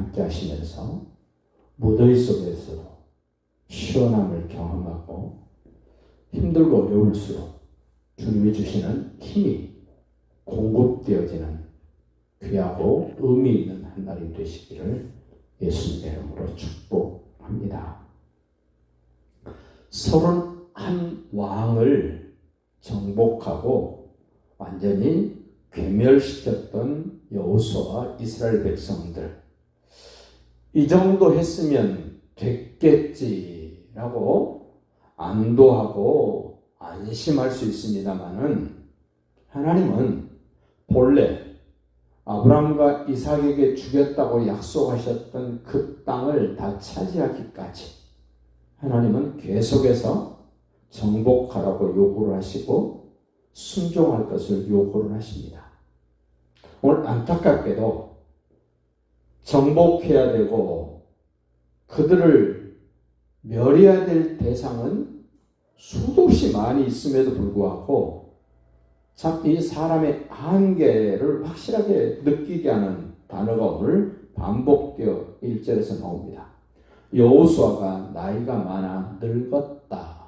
함께 하시면서 무더위 속에서도 시원함을 경험하고 힘들고 어려울수록 주님이 주시는 힘이 공급되어지는 귀하고 의미 있는 한 날이 되시기를 예수님의 이름으로 축복합니다. 31왕을 정복하고 완전히 괴멸시켰던 여호수아와 이스라엘 백성들, 이 정도 했으면 됐겠지라고 안도하고 안심할 수 있습니다마는, 하나님은 본래 아브라함과 이삭에게 주겠다고 약속하셨던 그 땅을 다 차지하기까지 하나님은 계속해서 정복하라고 요구를 하시고 순종할 것을 요구를 하십니다. 오늘 안타깝게도 정복해야 되고 그들을 멸해야 될 대상은 수도 없이 많이 있음에도 불구하고 참 이 사람의 한계를 확실하게 느끼게 하는 단어가 오늘 반복되어 1절에서 나옵니다. 여호수아가 나이가 많아 늙었다.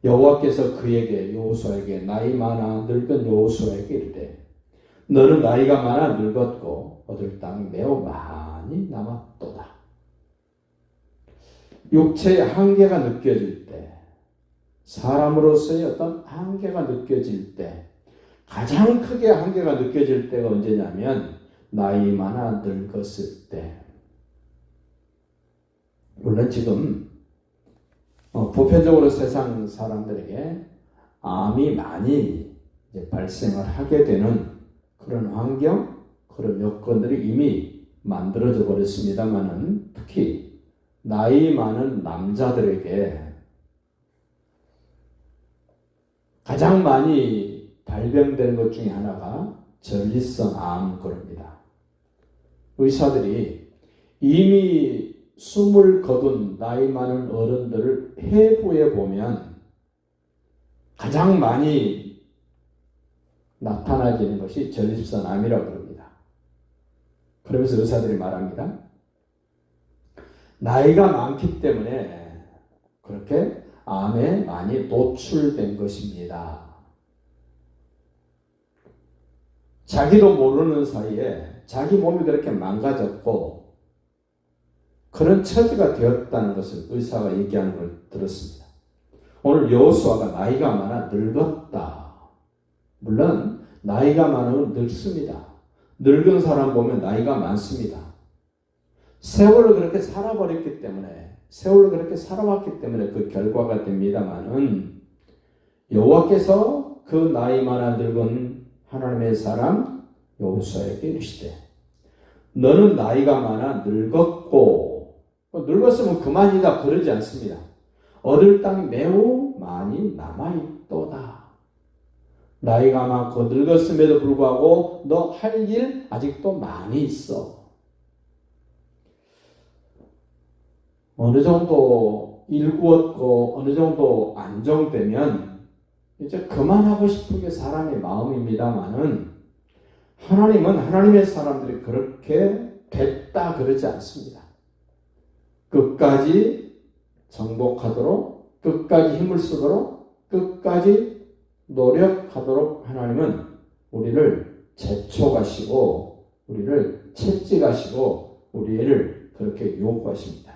여호와께서 그에게, 여호수아에게, 나이 많아 늙은 여호수아에게 이르되 너는 나이가 많아 늙었고 얻을 땅이 매우 많이 남았도다. 육체의 한계가 느껴질 때, 사람으로서의 어떤 한계가 느껴질 때, 가장 크게 한계가 느껴질 때가 언제냐면 나이 많아 늙었을 때. 물론 지금 보편적으로 세상 사람들에게 암이 많이 발생을 하게 되는 그런 환경, 그런 여건들이 이미 만들어져 버렸습니다만은, 특히 나이 많은 남자들에게 가장 많이 발병되는 것 중에 하나가 전립선 암그룹입니다. 의사들이 이미 숨을 거둔 나이 많은 어른들을 해부해 보면 가장 많이 나타나지는 것이 전립선 암이라고 그럽니다. 그러면서 의사들이 말합니다. 나이가 많기 때문에 그렇게 암에 많이 노출된 것입니다. 자기도 모르는 사이에 자기 몸이 그렇게 망가졌고 그런 처지가 되었다는 것을 의사가 얘기하는 걸 들었습니다. 오늘 여호수아가 나이가 많아 늙었다. 물론 나이가 많으면 늙습니다. 늙은 사람 보면 나이가 많습니다. 세월을 그렇게 살아버렸기 때문에, 세월을 그렇게 살아왔기 때문에 그 결과가 됩니다마는, 여호와께서 그 나이 많아 늙은 하나님의 사람 여호수아에게 이르시되 너는 나이가 많아 늙었고, 늙었으면 그만이다 그러지 않습니다. 얻을 땅이 매우 많이 남아있도다. 나이가 많고 늙었음에도 불구하고 너 할 일 아직도 많이 있어. 어느 정도 일구었고 어느 정도 안정되면 이제 그만하고 싶은 게 사람의 마음입니다만은, 하나님은 하나님의 사람들이 그렇게 됐다 그러지 않습니다. 끝까지 정복하도록, 끝까지 힘을 쓰도록, 끝까지 노력하도록 하나님은 우리를 재촉하시고 우리를 채찍하시고 우리를 그렇게 요구하십니다.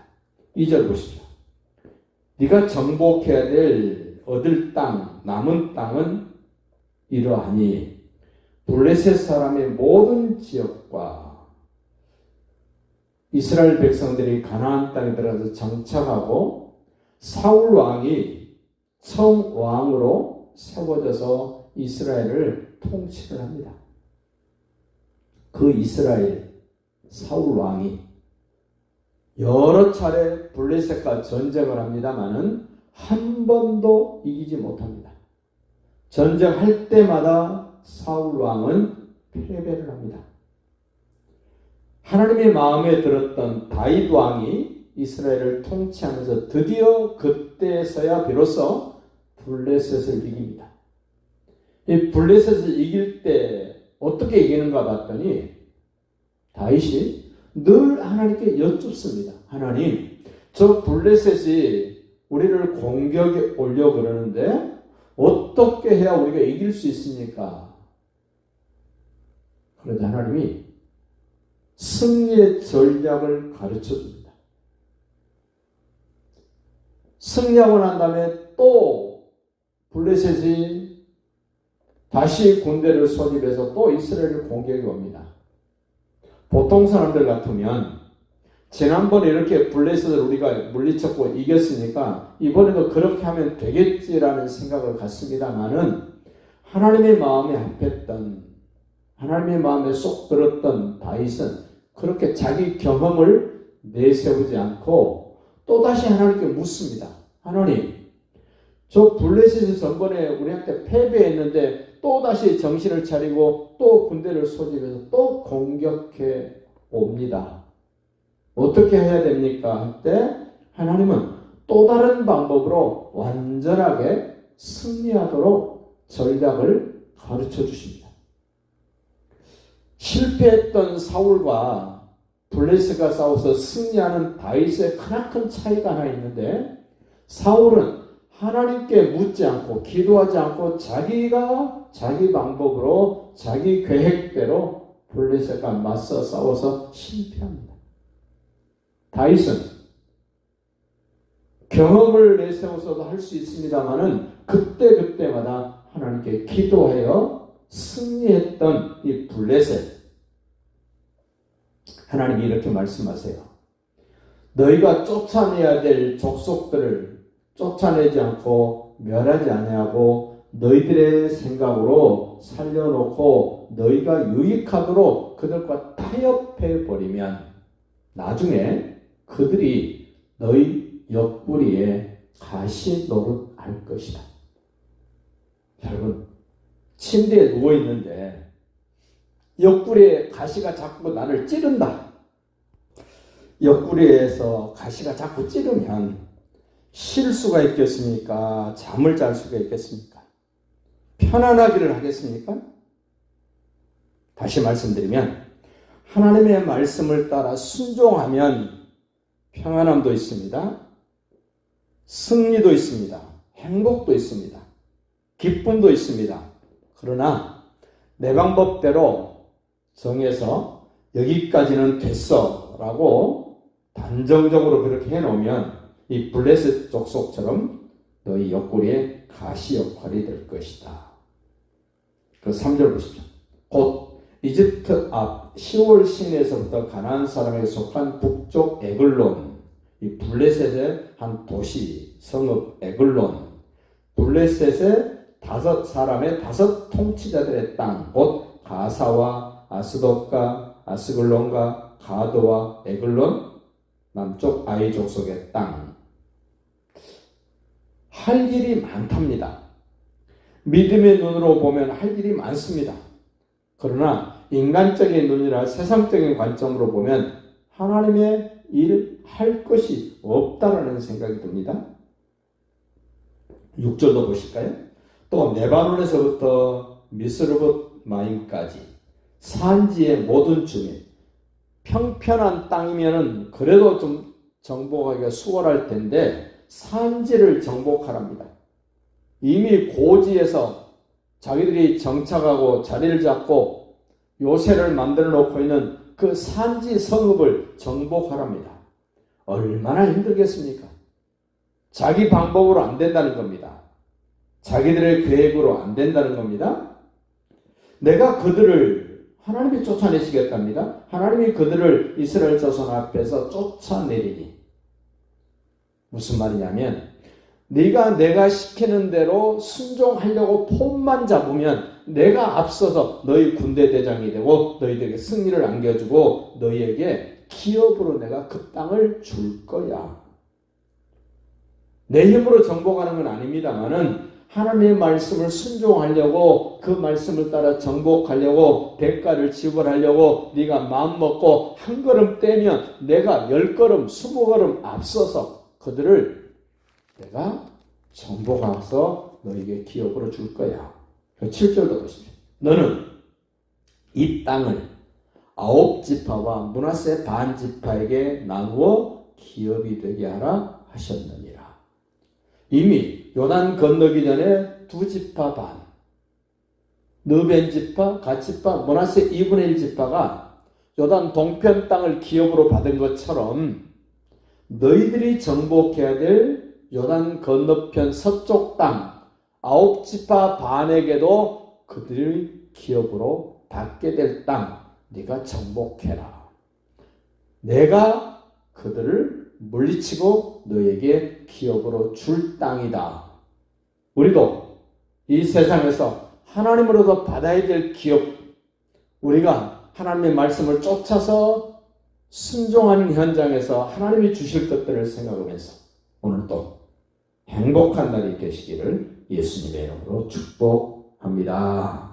2절 보시죠. 네가 정복해야 될 얻을 땅, 남은 땅은 이러하니 블레셋 사람의 모든 지역과 이스라엘 백성들이 가나안 땅에 들어가서 정착하고 사울 왕이 처음 왕으로 세워져서 이스라엘을 통치를 합니다. 그 이스라엘 사울 왕이 여러 차례 블레셋과 전쟁을 합니다마는 한 번도 이기지 못합니다. 전쟁할 때마다 사울 왕은 패배를 합니다. 하나님의 마음에 들었던 다윗 왕이 이스라엘을 통치하면서 드디어 그때서야 비로소 블레셋을 이깁니다. 이 블레셋을 이길 때 어떻게 이기는가 봤더니 다윗이 늘 하나님께 여쭙습니다. 하나님, 저 블레셋이 우리를 공격에 오려 그러는데 어떻게 해야 우리가 이길 수 있습니까? 그러자 하나님이 승리의 전략을 가르쳐 줍니다. 승리하고 난 다음에 또 블레셋이 다시 군대를 소집해서 또 이스라엘을 공격해 옵니다. 보통 사람들 같으면 지난번에 이렇게 블레셋을 우리가 물리쳤고 이겼으니까 이번에도 그렇게 하면 되겠지라는 생각을 갖습니다만은 하나님의 마음에 합했던, 하나님의 마음에 쏙 들었던 다윗은 그렇게 자기 경험을 내세우지 않고 또다시 하나님께 묻습니다. 하나님, 저 블레셋이 전번에 우리한테 패배했는데 또다시 정신을 차리고 또 군대를 소집해서 또 공격해 옵니다. 어떻게 해야 됩니까? 할 때 하나님은 또 다른 방법으로 완전하게 승리하도록 전략을 가르쳐 주십니다. 실패했던 사울과 블레셋과 싸워서 승리하는 다윗의 크나큰 차이가 하나 있는데, 사울은 하나님께 묻지 않고 기도하지 않고 자기가 자기 방법으로 자기 계획대로 블레셋과 맞서 싸워서 실패합니다. 다윗은 경험을 내세워서도 할 수 있습니다만은 그때마다 하나님께 기도하여 승리했던 이 블레셋, 하나님이 이렇게 말씀하세요. 너희가 쫓아내야 될 족속들을 쫓아내지 않고 멸하지 아니하고 너희들의 생각으로 살려놓고 너희가 유익하도록 그들과 타협해 버리면 나중에 그들이 너희 옆구리에 가시 노릇할 것이다. 여러분, 침대에 누워있는데 옆구리에 가시가 자꾸 나를 찌른다. 옆구리에서 가시가 자꾸 찌르면 쉴 수가 있겠습니까? 잠을 잘 수가 있겠습니까? 편안하기를 하겠습니까? 다시 말씀드리면 하나님의 말씀을 따라 순종하면 평안함도 있습니다. 승리도 있습니다. 행복도 있습니다. 기쁨도 있습니다. 그러나 내 방법대로 정해서 여기까지는 됐어 라고 단정적으로 그렇게 해놓으면 이 블레셋 족속처럼 너희 옆구리에 가시 역할이 될 것이다. 그 3절 보십시오. 곧 이집트 앞 시올 시내에서부터 가나안 사람에게 속한 북쪽 에글론, 이 블레셋의 한 도시 성읍 에글론, 블레셋의 5사람의 5 통치자들의 땅, 곧 가사와 아스돗과 아스글론과 가드와 에글론, 남쪽 아이 족속의 땅. 할 일이 많답니다. 믿음의 눈으로 보면 할 일이 많습니다. 그러나 인간적인 눈이나 세상적인 관점으로 보면 하나님의 일 할 것이 없다라는 생각이 듭니다. 6절도 보실까요? 또 레바논에서부터 미스르봇 마임까지 산지의 모든 주민, 평편한 땅이면은 그래도 좀 정복하기가 수월할 텐데 산지를 정복하랍니다. 이미 고지에서 자기들이 정착하고 자리를 잡고 요새를 만들어 놓고 있는 그 산지 성읍을 정복하랍니다. 얼마나 힘들겠습니까? 자기 방법으로 안 된다는 겁니다. 자기들의 계획으로 안 된다는 겁니다. 내가 그들을 하나님이 쫓아내시겠답니다. 하나님이 그들을 이스라엘 자손 앞에서 쫓아내리니 무슨 말이냐면 내가 시키는 대로 순종하려고 폼만 잡으면 내가 앞서서 너희 군대 대장이 되고 너희들에게 승리를 안겨주고 너희에게 기업으로 내가 그 땅을 줄 거야. 내 힘으로 정복하는 건 아닙니다만은 하나님의 말씀을 순종하려고 그 말씀을 따라 정복하려고 대가를 지불하려고 네가 마음먹고 한 걸음 떼면 내가 10걸음 20걸음 앞서서 그들을 내가 정복해서 너에게 기업으로 줄 거야. 7절도 보십시오. 너는 이 땅을 9지파와 므낫세 반지파에게 나누어 기업이 되게 하라 하셨느니라. 이미 요단 건너기 전에 2지파 반, 르벤 지파, 갓 지파, 므낫세 2분의 1 지파가 요단 동편 땅을 기업으로 받은 것처럼 너희들이 정복해야 될 요단 건너편 서쪽 땅 9지파 반에게도 그들의 기업으로 받게 될 땅 네가 정복해라. 내가 그들을 물리치고 너에게 기업으로 줄 땅이다. 우리도 이 세상에서 하나님으로부터 받아야 될 기업, 우리가 하나님의 말씀을 쫓아서 순종하는 현장에서 하나님이 주실 것들을 생각하면서 오늘도 행복한 날이 되시기를 예수님의 이름으로 축복합니다.